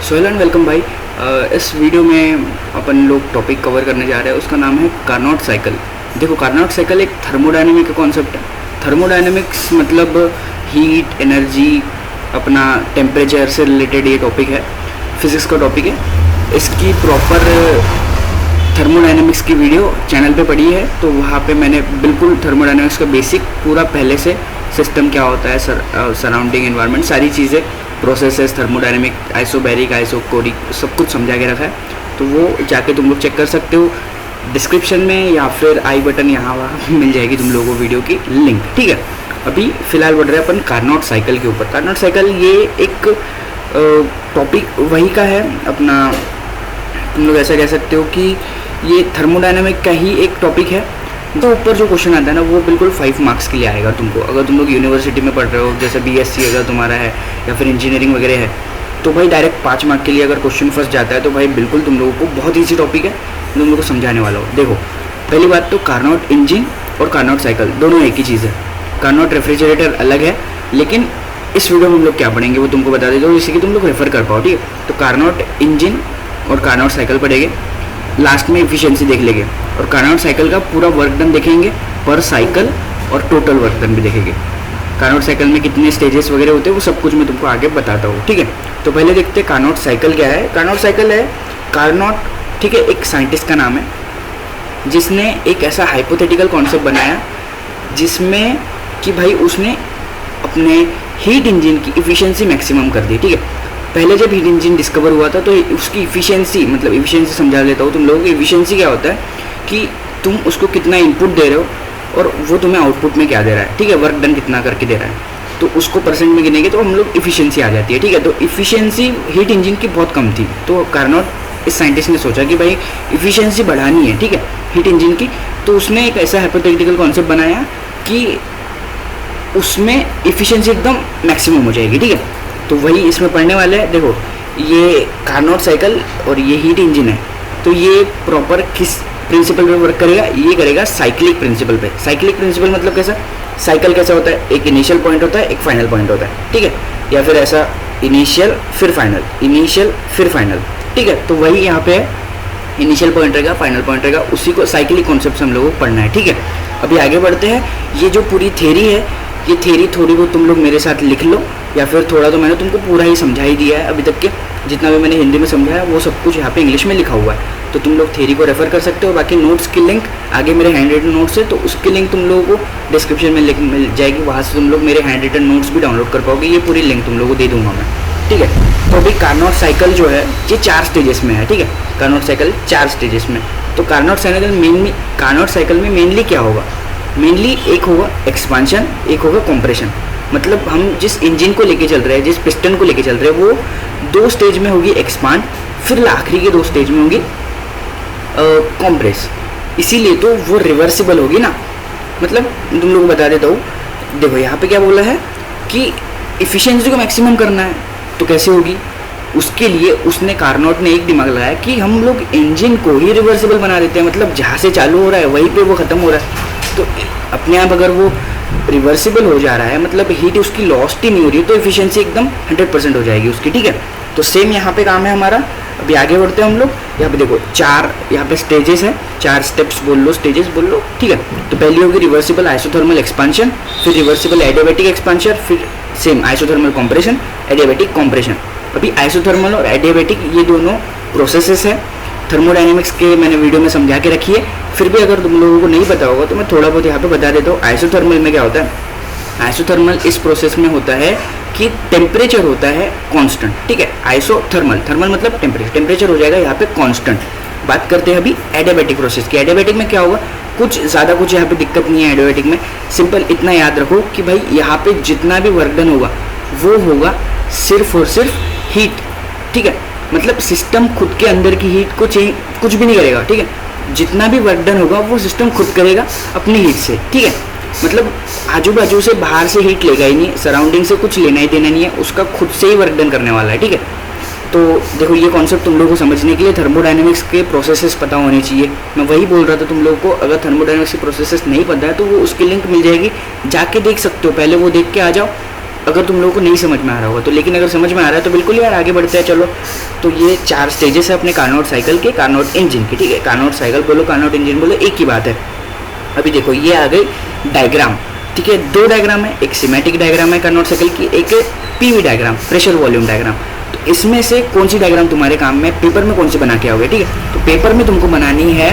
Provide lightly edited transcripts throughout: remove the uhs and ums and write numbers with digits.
So hello and welcome भाई। इस video में अपन लोग टॉपिक कवर करने जा रहे हैं, उसका नाम है कार्नोट साइकिल। देखो, कार्नोट साइकिल एक थर्मोडायनेमिक का कॉन्सेप्ट है। थर्मोडायनेमिक्स मतलब हीट, एनर्जी, अपना टेम्परेचर से रिलेटेड ये टॉपिक है, फिज़िक्स का टॉपिक है। इसकी प्रॉपर थर्मोडायनेमिक्स की वीडियो चैनल पे पड़ी है, तो वहाँ पे मैंने बिल्कुल थर्मोडायनेमिक्स का बेसिक पूरा पहले से सिस्टम क्या होता है, सराउंडिंग एनवायरनमेंट, सारी चीज़ें, प्रोसेसेस, थर्मोडायनेमिक, आइसोबैरिक, आइसोकोरिक, सब कुछ समझा के रखा है। तो वो जाके तुम लोग चेक कर सकते हो डिस्क्रिप्शन में, या फिर आई बटन यहाँ वहाँ मिल जाएगी तुम लोगों को वीडियो की लिंक। ठीक है, अभी फ़िलहाल बढ़ रहे हैं अपन कार्नोट साइकिल के ऊपर। कार्नोट साइकिल ये एक टॉपिक वही का है अपना, तुम लोग ऐसा कह सकते हो कि ये थर्मोडायनेमिक का ही एक टॉपिक है। तो ऊपर जो क्वेश्चन आता है ना, वो बिल्कुल 5 मार्क्स के लिए आएगा तुमको। अगर तुम लोग यूनिवर्सिटी में पढ़ रहे हो, जैसे बीएससी अगर तुम्हारा है या फिर इंजीनियरिंग वगैरह है, तो भाई डायरेक्ट 5 मार्क के लिए अगर क्वेश्चन फंस जाता है तो भाई बिल्कुल तुम लोगों को बहुत ईजी टॉपिक है, तुम लोगों को समझाने वाला हो। देखो, पहली बात तो कार्नोट इंजन और कार्नोट साइकिल दोनों एक ही चीज़ है। कार्नोट रेफ्रिजरेटर अलग है, लेकिन इस वीडियो में हम लोग क्या पढ़ेंगे वो तुमको बता देता हूँ, जिससे कि तुम लोग रेफर कर पाओ। ठीक है, तो कार्नोट इंजन और कार्नोट साइकिल पढ़ेंगे, लास्ट में इफिशिएंसी देख लेंगे, और कार्नोट साइकिल का पूरा वर्क डन देखेंगे पर साइकिल, और टोटल वर्क डन भी देखेंगे। कार्नोट साइकिल में कितने स्टेजेस वगैरह होते हैं वो सब कुछ मैं तुमको आगे बताता हूँ। ठीक है, तो पहले देखते हैं कार्नोट साइकिल क्या है। कार्नोट साइकिल है कार्नोट, ठीक है, एक साइंटिस्ट का नाम है जिसने एक ऐसा हाइपोथेटिकल कॉन्सेप्ट बनाया जिसमें कि भाई उसने अपने हीट इंजन की इफिशिएंसी मैक्सिमम कर दी। ठीक है, पहले जब हीट इंजन डिस्कवर हुआ था तो उसकी इफिशिएंसी, मतलब इफिशिएंसी समझा देता हूँ तुम लोगों को। इफिशिएंसी क्या होता है कि तुम उसको कितना इनपुट दे रहे हो और वो तुम्हें आउटपुट में क्या दे रहा है। ठीक है, वर्क डन कितना करके दे रहा है, तो उसको परसेंट में गिनेंगे तो हम लोग इफिशिएंसी आ जाती है। ठीक है, तो इफिशिएंसी हीट इंजन की बहुत कम थी, तो कार्नोट इस साइंटिस्ट ने सोचा कि भाई इफिशिएंसी बढ़ानी है, ठीक है, हीट इंजन की। तो उसने एक ऐसा हाइपोथेटिकल कॉन्सेप्ट बनाया कि उसमें इफिशिएंसी एकदम मैक्सिमम हो जाएगी। ठीक है, तो वही इसमें पढ़ने वाले हैं। देखो, ये कार्नोट साइकिल और ये हीट इंजन है, तो ये प्रॉपर किस प्रिंसिपल पे वर्क करेगा, ये करेगा साइक्लिक प्रिंसिपल पे। साइक्लिक प्रिंसिपल मतलब कैसा, साइकिल कैसा होता है, एक इनिशियल पॉइंट होता है, एक फाइनल पॉइंट होता है। ठीक है, या फिर ऐसा इनिशियल फिर फाइनल, इनिशियल फिर फाइनल। ठीक है, तो वही यहाँ पे इनिशियल पॉइंट रहेगा, फाइनल पॉइंट रहेगा, उसी को साइक्लिक कॉन्सेप्ट हम लोगों को पढ़ना है। ठीक है, अभी आगे बढ़ते हैं। ये जो पूरी थ्योरी है, ये थ्योरी थोड़ी बहुत तुम लोग मेरे साथ लिख लो, या फिर थोड़ा तो मैंने तुमको पूरा ही समझा ही दिया है। अभी तक के जितना भी मैंने हिंदी में समझाया वो सब कुछ यहाँ पे इंग्लिश में लिखा हुआ है, तो तुम लोग थ्योरी को रेफर कर सकते हो। बाकी नोट्स की लिंक आगे मेरे हैंड रिटन नोट्स है, तो उसकी लिंक तुम लोगों को डिस्क्रिप्शन में मिल जाएगी, वहाँ से तुम लोग मेरे हैंड रिटन नोट्स भी डाउनलोड कर पाओगे। ये पूरी लिंक तुम लोगों को दे दूंगा मैं। ठीक है, तो अभी कार्नोट साइकिल जो है ये 4 स्टेजेस में है। ठीक है, कार्नोट साइकिल 4 स्टेजेस में। तो कार्नोट साइकिल में मेनली क्या होगा, मेनली एक होगा एक्सपांशन, एक होगा कंप्रेशन। मतलब हम जिस इंजन को लेके चल रहे हैं, जिस पिस्टन को लेके चल रहे हैं, वो 2 स्टेज में होगी एक्सपांड, फिर आखिरी के 2 स्टेज में होगी कंप्रेस। इसीलिए तो वो रिवर्सिबल होगी ना। मतलब तुम लोगों को बता देता हूँ, देखो यहाँ पे क्या बोला है कि इफिशिएंसी को मैक्सिमम करना है, तो कैसे होगी, उसके लिए उसने कार्नोट ने एक दिमाग लगाया कि हम लोग इंजन को ही रिवर्सिबल बना देते हैं। मतलब जहाँ से चालू हो रहा है वहीं पे वो ख़त्म हो रहा है, तो अपने आप अगर वो रिवर्सिबल हो जा रहा है, मतलब हीट उसकी लॉस्ट ही नहीं हो रही है, तो एफिशिएंसी एकदम 100% हो जाएगी उसकी। ठीक है, तो सेम यहाँ पे काम है हमारा। अभी आगे बढ़ते हैं हम लोग। यहाँ पे देखो 4 यहाँ पे स्टेजेस है, 4 स्टेप्स बोल लो, स्टेजेस बोल लो। ठीक है, तो पहली होगी रिवर्सिबल आइसोथर्मल एक्सपांशन, फिर रिवर्सिबल एडियाबैटिक एक्सपांशन, फिर same isothermal compression, adiabatic compression. अभी आइसोथर्मल और एडियाबैटिक ये दोनों प्रोसेसेस है, थर्मोडायनेमिक्स के मैंने वीडियो में समझा के रखी है। फिर भी अगर तुम लोगों को नहीं पता होगा तो मैं थोड़ा बहुत यहाँ पे बता देता हूँ। आइसोथर्मल में क्या होता है, आइसोथर्मल इस प्रोसेस में होता है कि टेम्परेचर होता है कांस्टेंट। ठीक है, आइसोथर्मल, थर्मल मतलब टेम्परेचर, टेम्परेचर हो जाएगा यहाँ पे कांस्टेंट। बात करते हैं अभी एडियाबैटिक प्रोसेस की। एडियाबैटिक में क्या होगा, कुछ ज़्यादा कुछ यहाँ पे दिक्कत नहीं है एडियाबैटिक में। सिंपल इतना याद रखो कि भाई यहाँ पे जितना भी वर्क डन होगा वो होगा सिर्फ और सिर्फ हीट। ठीक है, मतलब सिस्टम खुद के अंदर की हीट को चेंज कुछ भी नहीं करेगा। ठीक है, जितना भी वर्क डन होगा वो सिस्टम खुद करेगा अपनी हीट से। ठीक है, मतलब आजू बाजू से बाहर से हीट लेगा ही नहीं, सराउंडिंग से कुछ लेना ही देना नहीं है, उसका खुद से ही वर्क डन करने वाला है। ठीक है, तो देखो ये कॉन्सेप्ट तुम लोगों को समझने के लिए थर्मोडायनेमिक्स के प्रोसेसेस पता होने चाहिए। मैं वही बोल रहा था तुम लोगों को, अगर थर्मोडायनेमिक्स के प्रोसेसेस नहीं पता है तो वो उसकी लिंक मिल जाएगी, जाके देख सकते हो, पहले वो देख के आ जाओ, अगर तुम लोगों को नहीं समझ में आ रहा होगा तो, लेकिन अगर समझ में आ रहा है तो बिल्कुल यार आगे बढ़ते हैं चलो। तो ये 4 स्टेजेस है अपने कार्नोट साइकिल के, कार्नोट इंजन के, ठीक है। कार्नोट साइकिल बोलो, कार्नोट इंजन बोलो, एक ही बात है। अभी देखो ये आ गई डायग्राम, ठीक है। 2 डायग्राम है, एक सिमेटिक डायग्राम है कार्नोट साइकिल की, एक PV diagram, pressure volume diagram. तो इसमें से कौन सी डायग्राम तुम्हारे काम में, पेपर में कौन सी बना के आओगे, ठीक है। तो पेपर में तुमको बनानी है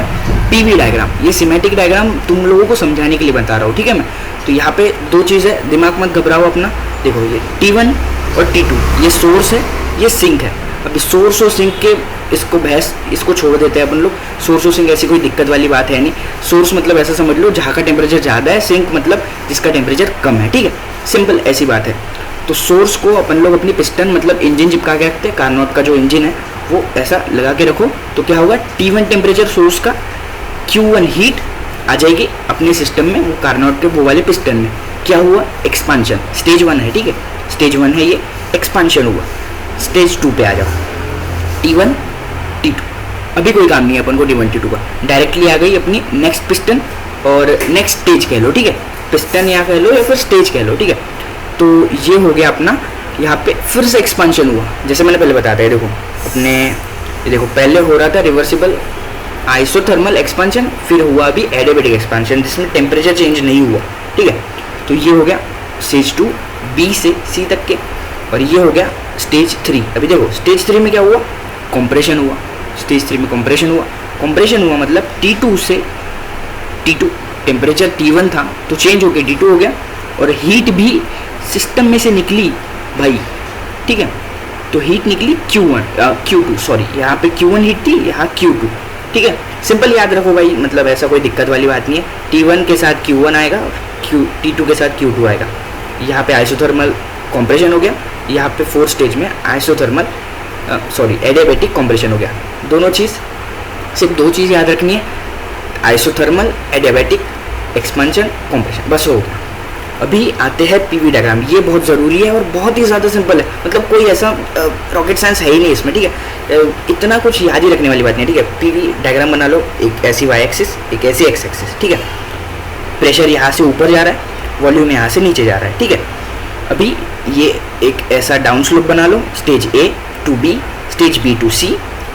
पीवी डायग्राम। ये सिमेटिक डायग्राम तुम लोगों को समझाने के लिए बता रहा हूँ, ठीक है मैं। तो यहाँ पे 2 चीज़ है, दिमाग मत घबराओ अपना। देखो ये T1 और T2, ये सोर्स है, ये सिंक है। अभी सोर्स और सिंक के इसको छोड़ देते हैं अपन लोग। सोर्स और सिंक ऐसी कोई दिक्कत वाली बात है नहीं। सोर्स मतलब ऐसा समझ लो जहाँ का टेम्परेचर ज़्यादा है, सिंक मतलब जिसका टेम्परेचर कम है, ठीक है। सिंपल ऐसी बात है। तो सोर्स को अपन लोग अपनी पिस्टन मतलब इंजन चिपका के रखते हैं। कार्नोट का जो इंजन है वो ऐसा लगा के रखो, तो क्या होगा, T1 टेम्परेचर सोर्स का, Q1 हीट आ जाएगी अपने सिस्टम में, वो कार्नोट के वो वाले पिस्टन में। क्या हुआ, एक्सपांशन, स्टेज 1 है, ठीक है। स्टेज 1 है ये, एक्सपांशन हुआ। स्टेज 2 पे आ जाओ, T1 T2। अभी कोई काम नहीं है अपन को T1 T2 का, डायरेक्टली आ गई अपनी नेक्स्ट पिस्टन और नेक्स्ट स्टेज कह लो, ठीक है। पिस्टन या कह लो या फिर स्टेज कह लो, ठीक है। तो ये हो गया अपना, यहाँ पे फिर से एक्सपांशन हुआ, जैसे मैंने पहले बताया था। देखो अपने, ये देखो पहले हो रहा था रिवर्सिबल आइसोथर्मल एक्सपांशन, फिर हुआ अभी एडियाबैटिक एक्सपांशन जिसमें टेम्परेचर चेंज नहीं हुआ, ठीक है। तो ये हो गया स्टेज 2 B से C तक के, और ये हो गया स्टेज 3। अभी देखो स्टेज 3 में क्या हुआ, कंप्रेशन हुआ। स्टेज 3 में कंप्रेशन हुआ। कंप्रेशन हुआ मतलब T2 से T2, टेम्परेचर T1 था तो चेंज होकर T2 हो गया, और हीट भी सिस्टम में से निकली भाई, ठीक है। तो हीट निकली Q2, सॉरी, यहाँ पे Q1 हीट थी, यहाँ Q2, ठीक है। सिंपल याद रखो भाई, मतलब ऐसा कोई दिक्कत वाली बात नहीं है। T1 के साथ Q1 आएगा और T2 के साथ Q2 आएगा। यहाँ पे आइसोथर्मल कंप्रेशन हो गया, यहाँ पे 4 स्टेज में आइसोथर्मल एडियाबैटिक कंप्रेशन हो गया। दोनों चीज़, सिर्फ 2 चीज़ याद रखनी है, आइसोथर्मल एडियाबैटिक एक्सपांशन कंप्रेशन, बस हो गया। अभी आते हैं पीवी डायग्राम, ये बहुत ज़रूरी है और बहुत ही ज़्यादा सिंपल है, मतलब कोई ऐसा रॉकेट साइंस है ही नहीं इसमें, ठीक है। इतना कुछ याद ही रखने वाली बात नहीं है, ठीक है। पीवी डायग्राम बना लो, एक ऐसी वाई एक्सिस, एक ऐसी एक्स एक्सिस, ठीक है। प्रेशर यहाँ से ऊपर जा रहा है, वॉल्यूम यहाँ से नीचे जा रहा है, ठीक है। अभी ये एक ऐसा डाउन स्लोप बना लो, stage A to B, stage B to C,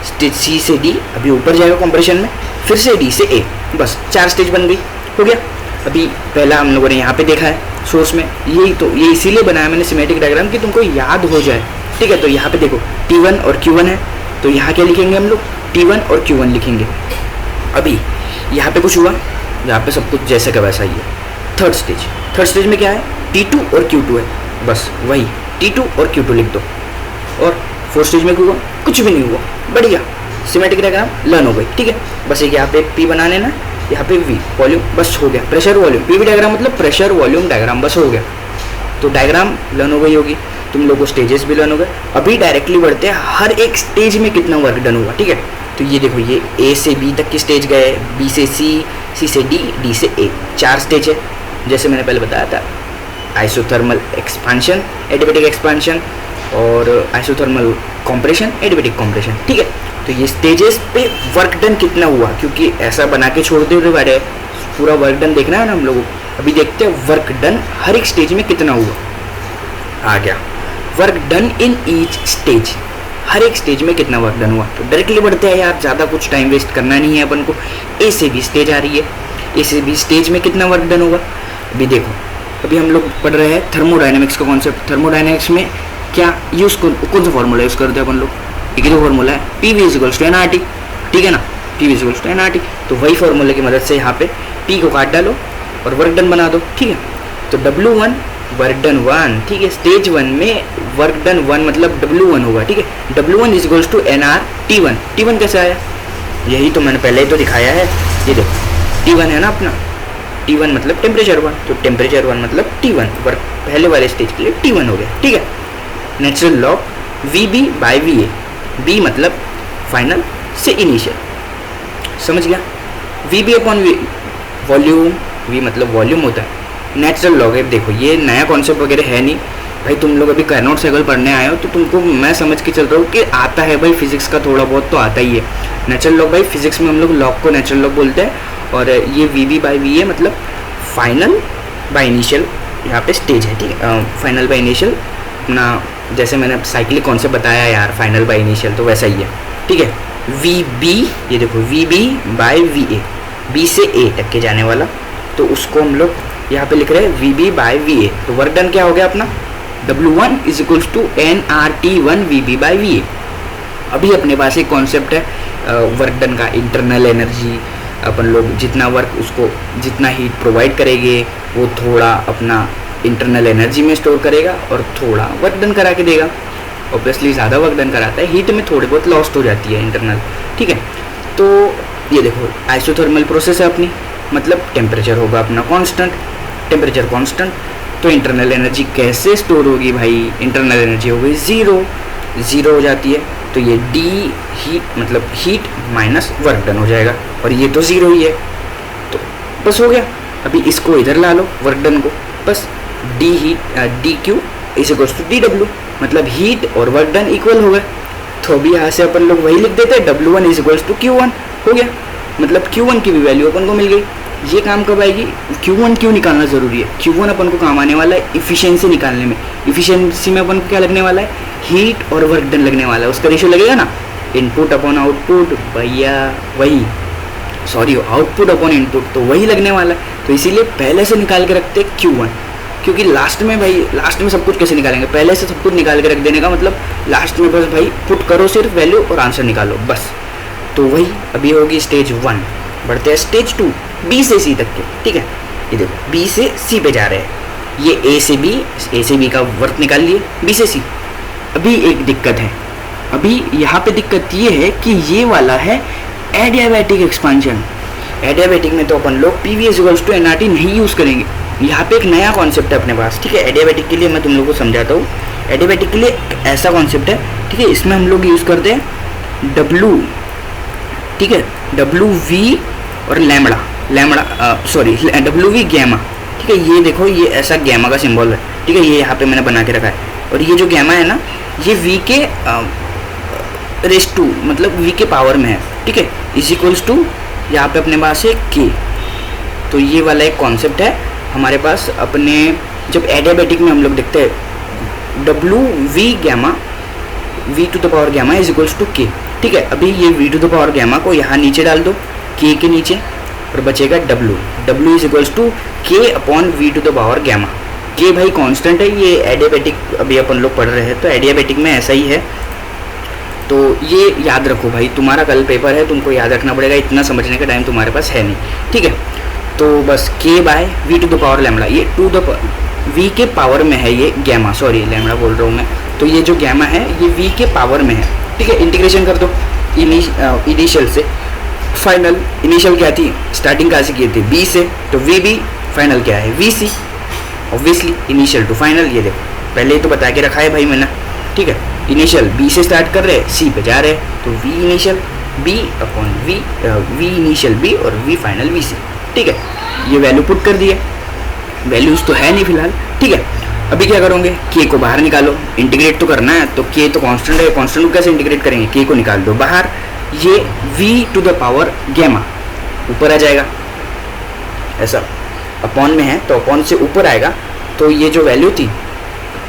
stage C से D, अभी ऊपर जाएगा कंप्रेशन में, फिर से D से A, बस 4 स्टेज बन गई, हो गया। अभी पहला हम लोगों ने यहाँ पे देखा है सोर्स में, ये इसीलिए बनाया मैंने सिमेटिक डायग्राम कि तुमको याद हो जाए, ठीक है। तो यहाँ पे देखो T1 और Q1 है, तो यहाँ क्या लिखेंगे हम लोग, T1 और Q1 लिखेंगे। अभी यहाँ पे कुछ हुआ, यहाँ पे सब कुछ जैसे का वैसा ही है। थर्ड स्टेज में क्या है, T2 और Q2 है, बस वही T2 और Q2 लिख दो। और 4th स्टेज में हुआ, कुछ भी नहीं हुआ, बढ़िया, सिमेटिक डायग्राम लर्न हो गई, ठीक है। बस एक यहाँ पे P बना लेना, यहाँ पे V वॉल्यूम, बस हो गया। प्रेशर वॉल्यूम, पीवी डायग्राम मतलब प्रेशर वॉल्यूम डायग्राम, बस हो गया। तो डायग्राम लर्न हो गई होगी, तुम लोगों को स्टेजेस भी लर्न हो गए। अभी डायरेक्टली बढ़ते हैं हर एक स्टेज में कितना वर्क डन हुआ, ठीक है। तो ये देखो, ये A से B तक की स्टेज गए, B से C, C से D, D से A, 4 स्टेज है। जैसे मैंने पहले बताया था, आइसोथर्मल एक्सपांशन, एडियाबैटिक एक्सपांशन, और आइसोथर्मल कंप्रेशन, एडियाबैटिक कंप्रेशन, ठीक है। तो ये स्टेजेस पे वर्क डन कितना हुआ, क्योंकि ऐसा बना के छोड़ दे रहे हैं, पूरा वर्क डन देखना है ना हम लोगों को। अभी देखते हैं वर्क डन हर एक स्टेज में कितना हुआ। आ गया work done in each stage, हर एक स्टेज में कितना वर्क डन हुआ। तो डायरेक्टली बढ़ते हैं यार, ज़्यादा कुछ टाइम वेस्ट करना नहीं है अपन को। A से B स्टेज आ रही है, A से B स्टेज में कितना वर्क डन होगा। अभी देखो, अभी हम लोग पढ़ रहे हैं थर्मोडायनेमिक्स का कॉन्सेप्ट। थर्मोडायनेमिक्स में क्या यूज़, कौन सा फॉर्मूला यूज़ करते हैं अपन लोग, एक ही तो फॉर्मूला है, PV = nRT, ठीक है ना। PV = nRT, तो वही फॉर्मूले की मदद से यहाँ पे P को काट डालो और वर्क डन बना दो, ठीक है। तो W1 वर्क डन 1, ठीक है। स्टेज 1 में वर्क डन 1 मतलब W1 होगा, ठीक है। W1 = nRT1। T1 कैसे आया, यही तो मैंने पहले ही तो दिखाया है, ये देखो T1 है ना अपना, T1 मतलब टेम्परेचर 1, तो टेम्परेचर 1 मतलब T1, वर्क पहले वाले स्टेज के लिए T1 हो गया, ठीक है। नेचुरल लॉग VB/VA, B मतलब फाइनल से इनिशियल, समझ गया। VB/V वॉल्यूम, V मतलब वॉल्यूम होता है। नेचुरल लॉग है, देखो ये नया कॉन्सेप्ट वगैरह है नहीं भाई, तुम लोग अभी कार्नोट साइकिल पढ़ने आए हो तो तुमको मैं समझ के चल रहा हूँ कि आता है भाई, फिजिक्स का थोड़ा बहुत तो आता ही है। नेचुरल लॉग भाई, फिजिक्स में हम लोग लॉग को नेचुरल लॉग बोलते हैं, और ये VB/VA मतलब फाइनल बाय इनिशियल यहाँ पे स्टेज है, ठीक है, फाइनल बाय इनिशियल अपना, जैसे मैंने साइक्लिक कॉन्सेप्ट बताया यार, फाइनल बाय इनिशियल तो वैसा ही है, ठीक है। वी बी, ये देखो V B by V A, B से ए तक के जाने वाला, तो उसको हम लोग यहाँ पे लिख रहे हैं V B by V A. तो वर्क डन क्या हो गया अपना, W1 is equals to nRT1 V B by V A. अभी अपने पास एक कॉन्सेप्ट है वर्क डन का, इंटरनल एनर्जी। अपन लोग जितना वर्क उसको, जितना हीट प्रोवाइड करेंगे वो थोड़ा अपना इंटरनल एनर्जी में स्टोर करेगा और थोड़ा वर्क डन करा के देगा। ऑब्वियसली ज़्यादा वर्क डन कराता है, हीट में थोड़ी बहुत लॉस्ट हो जाती है इंटरनल, ठीक है। तो ये देखो आइसोथर्मल प्रोसेस है अपनी, मतलब टेम्परेचर होगा अपना कांस्टेंट, टेम्परेचर कांस्टेंट, तो इंटरनल एनर्जी कैसे स्टोर होगी भाई, इंटरनल एनर्जी हो गई ज़ीरो हो जाती है, तो ये डी हीट मतलब हीट माइनस वर्क डन हो जाएगा, और ये तो ज़ीरो ही है, तो बस हो गया। अभी इसको इधर ला लो वर्क डन को, बस D heat D Q is equals to D W, मतलब हीट और वर्क डन इक्वल हो गए। तो अभी यहाँ से अपन लोग वही लिख देते हैं, W1 is equals to Q1 हो गया, मतलब Q1 की भी वैल्यू अपन को मिल गई। ये काम कब आएगी, Q1 क्यों निकालना ज़रूरी है, Q1 अपन को काम आने वाला है इफिशियंसी निकालने में। इफिशियंसी में अपन को क्या लगने वाला है, हीट और वर्क डन लगने वाला है, उसका रेशियो लगेगा ना, इनपुट अपॉन आउटपुट, भैया वही, सॉरी आउटपुट अपॉन इनपुट, तो वही लगने वाला है। तो इसीलिए पहले से निकाल के रखते हैं Q1, क्योंकि लास्ट में भाई, लास्ट में सब कुछ कैसे निकालेंगे, पहले से सब कुछ निकाल के रख देने का मतलब लास्ट में बस भाई पुट करो सिर्फ वैल्यू और आंसर निकालो बस। तो वही अभी होगी स्टेज 1, बढ़ते हैं स्टेज 2, बी से सी तक के, ठीक है। ये देखो बी से सी पे जा रहे हैं, ये ए से बी का वर्क निकाल लिए, बी से सी। अभी एक दिक्कत है, अभी यहाँ पे दिक्कत ये है कि ये वाला है एडियाबैटिक एक्सपांशन। एडियाबैटिक में तो अपन लोग PV इक्वल्स टू nRT नहीं यूज़ करेंगे, यहाँ पे एक नया कॉन्सेप्ट है अपने पास, ठीक है। एडियाबैटिक के लिए मैं तुम लोगों को समझाता हूँ। एडियाबैटिक के लिए एक ऐसा कॉन्सेप्ट है, ठीक है, इसमें हम लोग यूज़ करते हैं W, ठीक है, WV और लैम्बडा WV गैमा, ठीक है। ये देखो ये ऐसा गैमा का सिंबल है, ठीक है, ये यहाँ पे मैंने बना के रखा है, और ये जो गैमा है ना, ये V के रेस टू मतलब V के पावर में है, ठीक है, इज इक्वल्स टू यहाँ पे अपने पास है K। तो ये वाला एक कॉन्सेप्ट है हमारे पास अपने, जब एडियाबैटिक में हम लोग देखते हैं WV gamma V to the power gamma is equals to K, ठीक है। अभी ये V to the power gamma को यहाँ नीचे डाल दो K के नीचे, और बचेगा W is equals to K upon V to the power gamma. K भाई कांस्टेंट है, ये एडियाबैटिक अभी अपन लोग पढ़ रहे हैं, तो एडियाबैटिक में ऐसा ही है, तो ये याद रखो भाई, तुम्हारा कल पेपर है, तुमको याद रखना पड़ेगा, इतना समझने का टाइम तुम्हारे पास है नहीं, ठीक है। तो बस K by V to the power lambda, ये टू द V के पावर में है, ये गैमा, सॉरी लैम्बडा बोल रहा हूँ मैं, तो ये जो गैमा है ये V के पावर में है, ठीक है। इंटीग्रेशन कर दो इनिशियल से फाइनल, इनिशियल क्या थी, स्टार्टिंग कहाँ से की थी, B से, तो VB, फाइनल क्या है VC, obviously initial to final. ये देखो पहले ही तो बता के रखा है भाई मैंने, ठीक है। इनिशियल B से स्टार्ट कर रहे हैं, C पे जा रहे हैं, तो V initial B upon V initial B और V फाइनल VC, ठीक है। ये वैल्यू पुट कर दिए, वैल्यूज तो है नहीं फिलहाल, ठीक है। अभी क्या करोगे, K को बाहर निकालो, इंटीग्रेट तो करना है, तो K तो कांस्टेंट है, कांस्टेंट को कैसे इंटीग्रेट करेंगे, K को निकाल दो बाहर, ये V to the power gamma ऊपर आ जाएगा, ऐसा अपॉन में है तो अपॉन से ऊपर आएगा, तो ये जो वैल्यू थी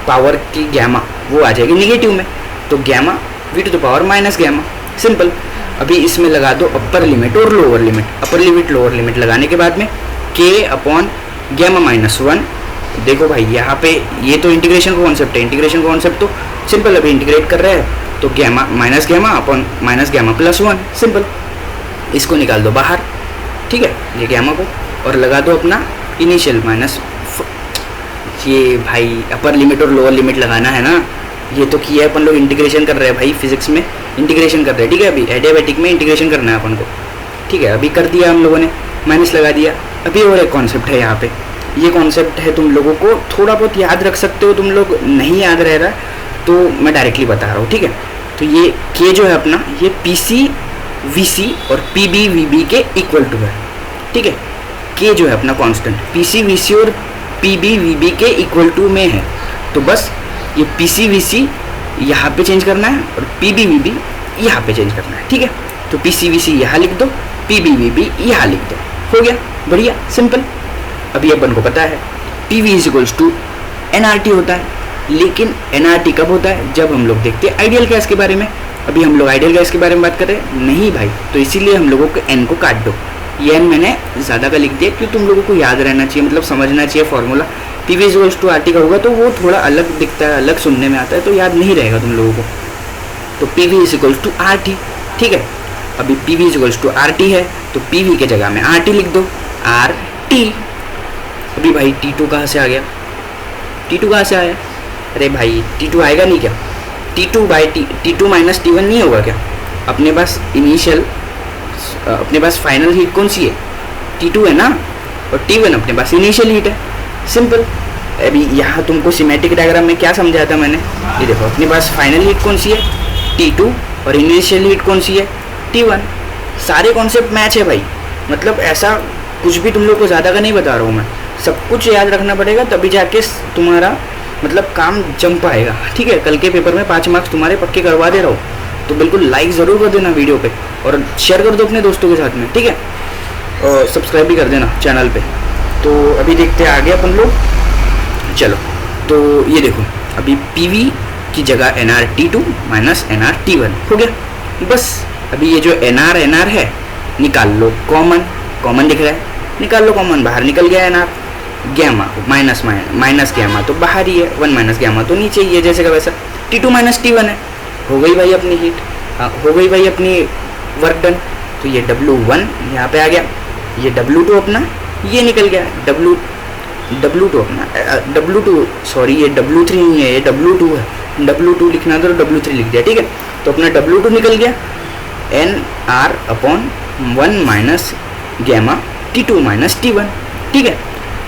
पावर की गैमा वो आ जाएगी निगेटिव में, तो gamma V to the power minus gamma, simple. अभी इसमें लगा दो अपर लिमिट और lower limit, upper limit lower limit लगाने के बाद में K अपॉन गैमा माइनस 1। देखो भाई यहाँ पे ये तो इंटीग्रेशन का कॉन्सेप्ट है, इंटीग्रेशन का कॉन्सेप्ट तो सिंपल, अभी इंटीग्रेट कर रहे हैं तो gamma minus gamma upon minus gamma plus 1, simple. इसको निकाल दो बाहर, ठीक है, ये गैमा को, और लगा दो अपना इनिशियल माइनस, ये भाई अपर लिमिट और लोअर लिमिट लगाना है ना, ये तो किया है अपन लोग, इंटीग्रेशन कर रहे हैं भाई, फिजिक्स में इंटीग्रेशन कर रहे हैं, ठीक है। अभी एडियाबैटिक में इंटीग्रेशन करना है अपन को, ठीक है। अभी कर दिया हम लोगों ने, माइनस लगा दिया। अभी और एक कॉन्सेप्ट है यहाँ पे, ये कॉन्सेप्ट है तुम लोगों को थोड़ा बहुत याद रख सकते हो, तुम लोग नहीं याद रह रहा तो मैं डायरेक्टली बता रहा हूँ, ठीक है। तो ये K जो है अपना, ये PC VC और PB VB के इक्वल टू है, ठीक है। K जो है अपना कांस्टेंट PC VC और PB VB के इक्वल टू में है, तो बस ये PC VC यहाँ पे चेंज करना है और PB VB यहाँ पे चेंज करना है, ठीक है। तो PC VC यहाँ लिख दो, PB VB यहाँ लिख दो, हो गया, बढ़िया सिंपल। अभी अपन को पता है PV is equals to NRT होता है। लेकिन NRT कब होता है? जब हम लोग देखते हैं आइडियल गैस के बारे में। अभी हम लोग आइडियल गैस के बारे में बात कर रहे हैं नहीं भाई, तो इसीलिए हम लोगों को n को काट दो। ये n मैंने ज़्यादा का लिख दिया क्योंकि तुम लोगों को याद रहना चाहिए, मतलब समझना चाहिए formula. PV is equals to RT का होगा तो वो थोड़ा अलग दिखता है, अलग सुनने में आता है, तो याद नहीं रहेगा तुम लोगों को। तो PV is equals to RT, ठीक है। अभी PV is equals to RT है तो PV के जगह में RT लिख दो, RT। अभी भाई T2 कहाँ से आ गया? T2 कहाँ से आया? अरे भाई T2 आएगा नहीं क्या? T2 माइनस T1 नहीं होगा क्या? अपने पास इनिशियल, अपने पास फाइनल हीट कौन सी है? T2 है ना, और T1 अपने पास इनिशियल हीट है। सिंपल। अभी यहाँ तुमको सिमेट्रिक डायग्राम में क्या समझाया था मैंने? ये देखो, अपने पास फाइनल हीट कौन सी है? T2, और इनिशियल हीट कौन सी है? T1। सारे कॉन्सेप्ट मैच है भाई, मतलब ऐसा कुछ भी तुम लोग को ज़्यादा का नहीं बता रहा हूँ मैं, सब कुछ याद रखना पड़ेगा तभी जाके तुम्हारा मतलब काम जम पाएगा, ठीक है। कल के पेपर में 5 मार्क्स तुम्हारे पक्के करवा दे रहा हूँ, तो बिल्कुल लाइक ज़रूर कर देना वीडियो पे और शेयर कर दो अपने दोस्तों के साथ में, ठीक है। और सब्सक्राइब भी कर देना चैनल पे। तो अभी देखते हैं आगे अपन लोग, चलो। तो ये देखो, अभी PV की जगह NRT2 माइनस NRT1 हो गया बस। अभी ये जो NR है निकाल लो, कॉमन दिख रहा है, निकाल लो कॉमन, बाहर निकल गया NR। गैमा माइनस गैमा तो बाहर ही है, 1 माइनस गैमा तो नीचे ही है जैसे का वैसा। T2 माइनस T1 है, हो गई भाई अपनी हीट, हो गई भाई अपनी वर्क डन। तो ये W1 यहाँ पे आ गया, ये W2 अपना ये निकल गया, W2 अपना W2 सॉरी ये W3 नहीं है, ये W2 है। W2 लिखना था तो W3 लिख दिया, ठीक है। तो अपना W2 निकल गया, NR/1 minus gamma T2 minus T1, ठीक है।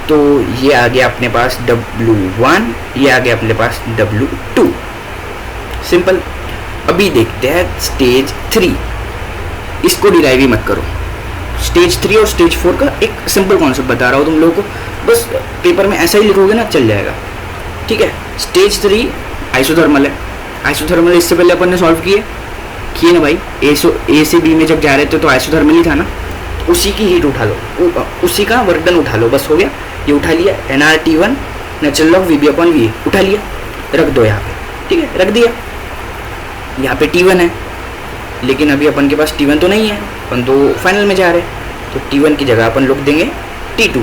तो ये आ गया अपने पास W1, ये आ गया अपने पास W2, सिंपल। अभी देखते हैं स्टेज 3, इसको डिराइव ही मत करो। स्टेज 3 और स्टेज 4 का एक सिंपल कॉन्सेप्ट बता रहा हूँ तुम लोगों को, बस पेपर में ऐसा ही लिखोगे ना चल जाएगा, ठीक है। स्टेज 3 आइसोथर्मल है। आइसोथर्मल इससे पहले अपन ने सॉल्व किए ना भाई, ए से बी में जब जा रहे थे तो आइसोथर्मल ही था ना, तो उसी की हीट उठा लो, उसी का वर्क डन उठा लो, बस हो गया। ये उठा लिया, NRT1 नेचुरल लॉग VB/VA उठा लिया, रख दो यहाँ पे, ठीक है, रख दिया। यहाँ पे T1 है, लेकिन अभी अपन के पास T1 तो नहीं है, अपन तो फाइनल में जा रहे हैं, तो T1 की जगह अपन लोग देंगे T2।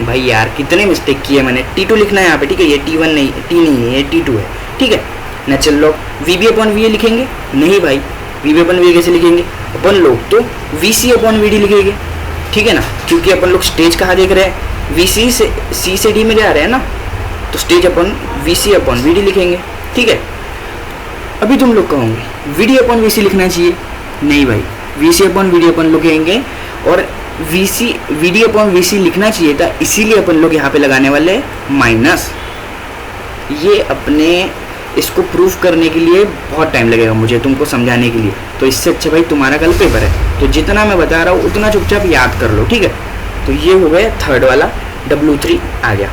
भाई यार कितने मिस्टेक किए मैंने, T2 लिखना है यहाँ पे, ठीक है। ये T1 नहीं, T नहीं है, ये T2 है, ठीक है। नेचुरल लॉग VB/VA लिखेंगे नहीं भाई, VB/VA कैसे लिखेंगे? अपन लोग तो VC/VD लिखेंगे, ठीक है ना, क्योंकि अपन लोग स्टेज कहाँ देख रहे हैं? VC से C से D में जा रहे हैं ना, तो स्टेज अपन VC/VD लिखेंगे, ठीक है। अभी तुम लोग कहोगे VD/VC लिखना चाहिए, नहीं भाई, VC/VD अपन लोग कहेंगे, और VD/VC लिखना चाहिए था, इसीलिए अपन लोग यहाँ पे लगाने वाले माइनस। ये अपने इसको प्रूफ करने के लिए बहुत टाइम लगेगा मुझे तुमको समझाने के लिए, तो इससे अच्छा भाई तुम्हारा कल पेपर है, तो जितना मैं बता रहा हूँ उतना चुपचाप याद कर लो, ठीक है। तो ये हो गया थर्ड वाला, W3 आ गया।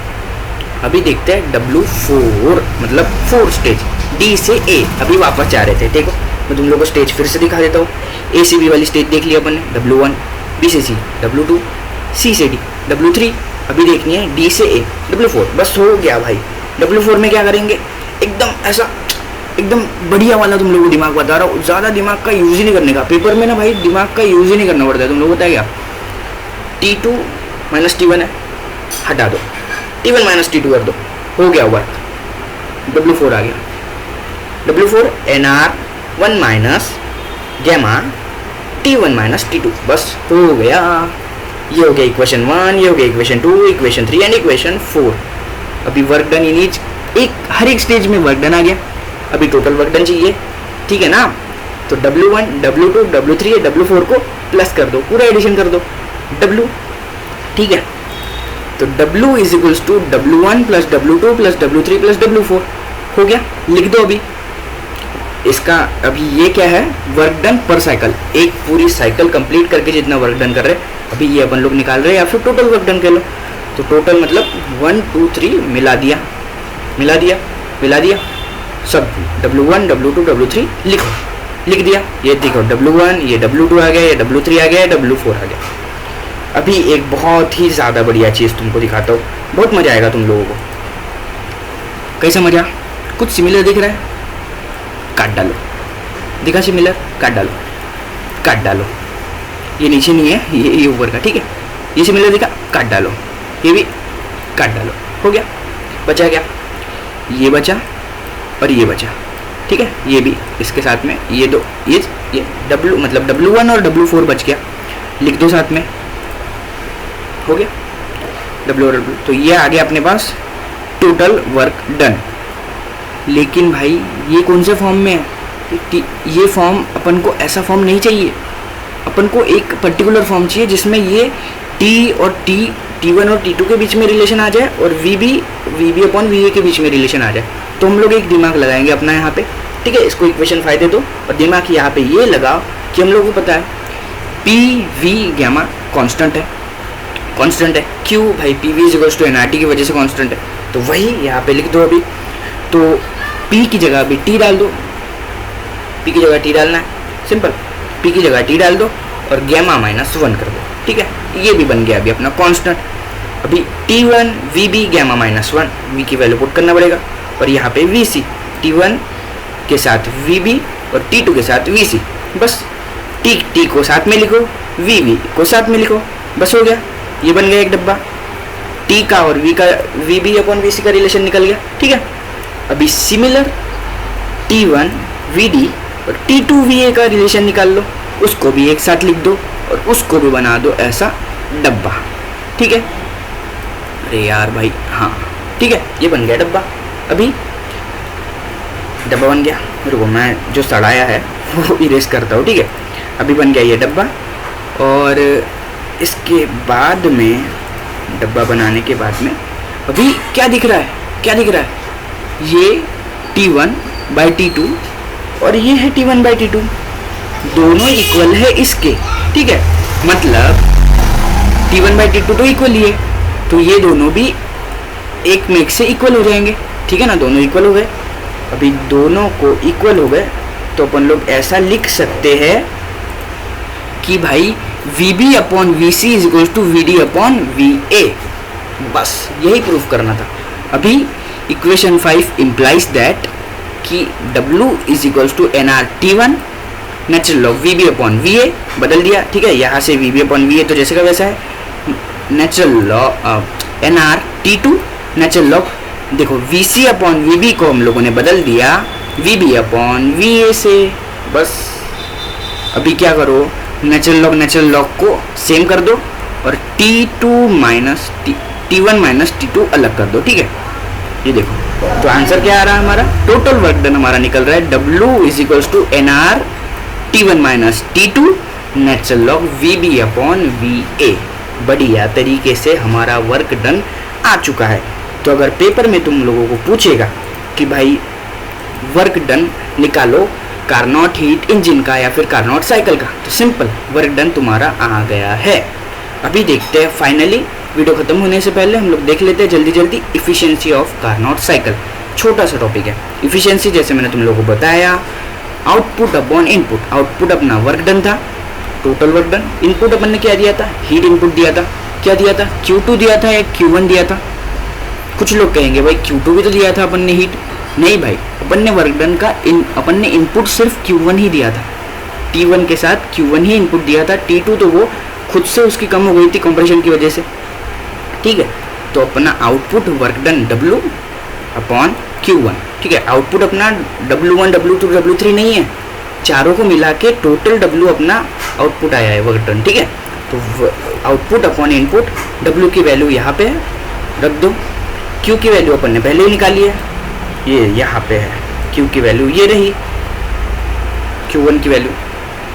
अभी देखते हैं W4, मतलब 4 स्टेज, D से A। अभी वापस जा रहे थे, देखो मैं तुम लोग को स्टेज फिर से दिखा देता हूँ। A से B वाली स्टेज देख लिया अपन ने, W1, B से C W2, C से D W3। अभी देखनी है D से A W4, बस हो गया भाई। W4 में क्या करेंगे? एकदम ऐसा एकदम बढ़िया वाला तुम लोगों को दिमाग बता रहा हूँ, ज़्यादा दिमाग का यूज़ ही नहीं करने का। पेपर में ना भाई दिमाग का यूज़ ही नहीं करना पड़ता है, तुम लोग बताया क्या? T2 माइनस T1 है, हटा दो, T1 माइनस T2 कर दो, हो गया वर्क। W4 आ गया, W4 NR1 minus gamma T1 minus T2, बस हो गया। ये हो गया इक्वेशन 1, ये हो गया इक्वेशन 2, इक्वेशन 3 एंड इक्वेशन 4। अभी वर्क डन इन ईच, हर एक स्टेज में वर्क डन आ गया। अभी टोटल वर्क डन चाहिए, ठीक है ना। तो W1, W2, W3 W4 को प्लस कर दो, पूरा एडिशन कर दो W, ठीक है। तो W is equals to W1 plus W2 plus W3 plus W4 हो गया। लिख दो अभी इसका। अभी ये क्या है? वर्क डन पर साइकिल, एक पूरी साइकिल कंप्लीट करके जितना वर्क डन कर रहे हैं अभी ये अपन लोग निकाल रहे हैं, या फिर टोटल वर्क डन कर लो। तो टोटल मतलब 1 2 3 मिला दिया सब, W1 W2 W3 लिख दिया। ये देखो W1, ये W2 आ गया, ये W3 आ गया, W4 आ गया। अभी एक बहुत ही ज़्यादा बढ़िया चीज़ तुमको दिखाता हूँ, बहुत मज़ा आएगा तुम लोगों को। कैसा मज़ा? कुछ सिमिलर दिख रहा है, काट डालो। दिखा सिमिलर, काट डालो, काट डालो। ये नीचे नहीं है, ये ऊपर का, ठीक है। ये सिमिलर दिखा, काट डालो। ये भी काट डालो। हो गया, बचा क्या? ये बचा और ये बचा, ठीक है। ये भी इसके साथ में ये दो, ये W मतलब W1 और W4 बच गया, लिख दो साथ में। हो गया W और W, तो ये आ गया अपने पास टोटल वर्क डन। लेकिन भाई ये कौन से फॉर्म में है? ये फॉर्म अपन को ऐसा फॉर्म नहीं चाहिए, अपन को एक पर्टिकुलर फॉर्म चाहिए जिसमें ये T और T1 और T2 के बीच में रिलेशन आ जाए और VB अपॉन VA के बीच में रिलेशन आ जाए। तो हम लोग एक दिमाग लगाएंगे अपना यहाँ पे, ठीक है। इसको इक्वेशन फायदे दो और दिमाग यहाँ पे ये लगाओ कि हम लोगों को पता है PV गैमा कांस्टेंट है, कांस्टेंट है। क्यों भाई? PV इक्वल्स टू nRT की वजह से कांस्टेंट है, तो वही यहाँ पे लिख दो अभी। तो P की जगह अभी T डाल दो, P की जगह T डालना है, सिंपल। P की जगह T डाल दो और गैमा -1 कर दो, ठीक है। ये भी बन गया अभी अपना कांस्टेंट। अभी T1 VB गैमा -1, V की वैल्यू पुट करना पड़ेगा और यहाँ पे VC, T1 के साथ VB और T2 के साथ VC। बस T को साथ में लिखो, VB को साथ में लिखो, बस हो गया। ये बन गया एक डब्बा। T का और VB अपॉन VC का रिलेशन निकल गया, ठीक है। अभी सिमिलर T1 VD और T2 VA का रिलेशन निकाल लो, उसको भी एक साथ लिख दो और उसको भी बना दो ऐसा डब्बा, ठीक है। अरे यार भाई, हाँ ठीक है, ये बन गया डब्बा। अभी डब्बा बन गया, रुको मैं जो सड़ाया है वो इरेज करता हूँ, ठीक है। अभी बन गया ये डब्बा और इसके बाद में डब्बा बनाने के बाद में अभी क्या दिख रहा है? क्या दिख रहा है? ये T1/T2 और ये है T1/T2, दोनों इक्वल है इसके, ठीक है। मतलब T1/T2 तो इक्वल ही है, तो ये दोनों भी एक में एक से इक्वल हो जाएंगे, ठीक है ना। दोनों इक्वल हो गए। अभी दोनों को इक्वल हो गए तो अपन लोग ऐसा लिख सकते हैं कि भाई VB upon VC is equal to VD upon VA। बस यही प्रूफ करना था। अभी इक्वेशन 5 इम्प्लाइज दैट कि W is equal to nRT1 natural log VB upon VA, बदल दिया, ठीक है। यहाँ से VB अपॉन VA तो जैसे का वैसा है, natural log nRT2 natural log, देखो VC अपॉन VB को हम लोगों ने बदल दिया VB अपॉन VA से। बस अभी क्या करो, नेचुरल लॉग को सेम कर दो और T1 माइनस T2 अलग कर दो, ठीक है। ये देखो, तो आंसर क्या आ रहा है हमारा? टोटल वर्क डन हमारा निकल रहा है W is equals to NR T1 minus T2 natural log VB upon VA। बढ़िया तरीके से हमारा वर्क डन आ चुका है। तो अगर पेपर में तुम लोगों को पूछेगा कि भाई वर्क डन निकालो कार्नोट हीट इंजन का या फिर कार्नोट साइकिल का, तो सिंपल वर्क डन तुम्हारा आ गया है। अभी देखते हैं फाइनली, वीडियो खत्म होने से पहले हम लोग देख लेते हैं जल्दी जल्दी इफिशिएंसी ऑफ कार्नोट साइकिल। छोटा सा टॉपिक है इफिशिएंसी। जैसे मैंने तुम लोगों को बताया, आउटपुट अपॉन इनपुट। आउटपुट अपना वर्क डन था, टोटल वर्क डन। इनपुट अपन ने क्या दिया था? हीट इनपुट दिया था। क्या दिया था? Q2 दिया था या Q1 दिया था? कुछ लोग कहेंगे भाई Q2 भी तो दिया था अपन ने हीट। नहीं भाई, अपन ने वर्क डन का अपन ने इनपुट सिर्फ Q1 ही दिया था। T1 के साथ Q1 ही इनपुट दिया था। T2 तो वो खुद से उसकी कम हो गई थी कंप्रेशन की वजह से, ठीक है। तो अपना output work done W upon Q1, ठीक है। आउटपुट अपना W1 W2 W3 नहीं है, चारों को मिला के टोटल W अपना आउटपुट आया है वर्क डन, ठीक है। तो आउटपुट अपॉन इनपुट, W की वैल्यू यहाँ पे है, रख दो। Q की वैल्यू अपन ने पहले ही निकाली है, ये यहाँ पे है। Q की वैल्यू ये रही, Q1 की वैल्यू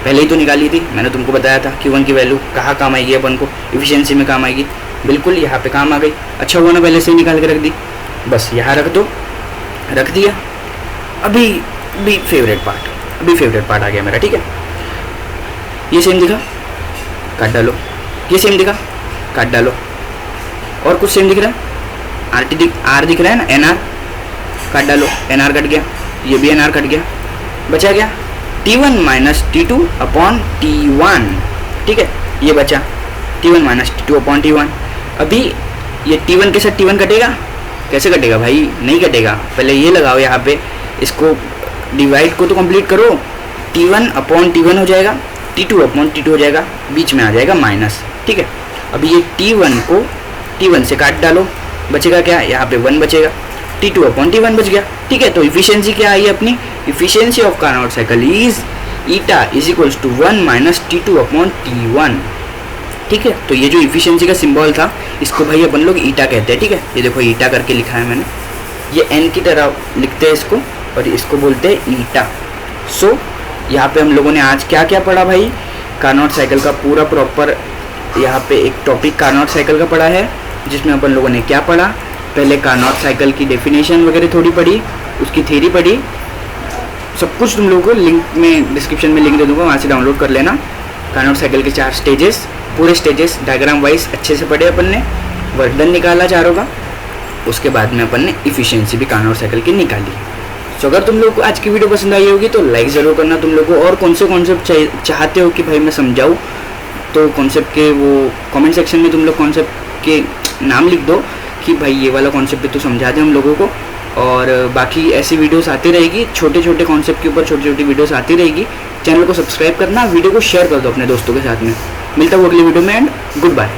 पहले ही तो निकाली थी, मैंने तुमको बताया था। Q1 की वैल्यू कहाँ काम आएगी अपन को? इफिशिएंसी में काम आएगी, बिल्कुल यहाँ पे काम आ गई। अच्छा हुआ ना पहले से ही निकाल के रख दी, बस यहाँ रख दो, रख दिया। अभी भी फेवरेट पार्ट आ गया मेरा, ठीक है। ये सेम दिखा, काट डालो। ये सेम दिखा, काट डालो। और कुछ सेम दिख रहा है? R दिख रहा है ना, NR, काट डालो। NR कट गया, ये भी NR कट गया, बचा गया T1 minus T2 upon T1, ठीक है। ये बचा T1 माइनस T2/T1। अभी ये T1 के साथ T1 कटेगा, कैसे कटेगा भाई, नहीं कटेगा। पहले ये लगाओ यहाँ पे, इसको डिवाइड को तो कंप्लीट करो, T1/T1 हो जाएगा, T2/T2 हो जाएगा, बीच में आ जाएगा माइनस, ठीक है। अभी ये T1 को T1 से काट डालो, बचेगा क्या, यहाँ पे 1 बचेगा, T2/T1 बच गया, ठीक है। तो इफिशियंसी क्या आई अपनी, efficiency of Carnot cycle is eta is equals to 1 minus T2/T1, ठीक है। तो ये जो इफिशियंसी का सिंबल था, इसको भाई अपन लोग ईटा कहते हैं, ठीक है। ये देखो ईटा करके लिखा है मैंने, ये एन की तरह लिखते हैं इसको, और इसको बोलते हैं ईटा। सो यहाँ पे हम लोगों ने आज क्या क्या पढ़ा भाई, कार्नोट साइकिल का पूरा प्रॉपर यहाँ पे एक टॉपिक कार्नोट साइकिल का पढ़ा है, जिसमें अपन लोगों ने क्या पढ़ा, पहले कार्नोट साइकिल की डेफिनेशन वगैरह थोड़ी पढ़ी, उसकी थ्योरी पढ़ी, सब कुछ तुम लोगों को लिंक में डिस्क्रिप्शन में लिंक दे दूँगा, वहाँ से डाउनलोड कर लेना। कार्नोट साइकिल के 4 स्टेजेस, पूरे स्टेजेस डायग्राम वाइज अच्छे से पढ़े अपन ने, वर्क डन निकाला चारों का, उसके बाद में अपन ने इफिशियंसी भी कार्नोट साइकिल की निकाली। तो अगर तुम लोग को आज की वीडियो पसंद आई होगी तो लाइक ज़रूर करना तुम लोग को, और कौन से कॉन्सेप्ट चाहते हो कि भाई मैं समझाऊँ, तो कॉन्सेप्ट के वो कमेंट सेक्शन में तुम लोग कॉन्सेप्ट के नाम लिख दो कि भाई ये वाला कॉन्सेप्ट भी तो समझा दे हम लोगों को। और बाकी ऐसी वीडियोस आती रहेगी, छोटे छोटे कॉन्सेप्ट के ऊपर छोटी छोटी वीडियोस आती रहेगी। चैनल को सब्सक्राइब करना, वीडियो को शेयर कर दो अपने दोस्तों के साथ में। मिलता हूँ अगली वीडियो में, एंड गुड बाय।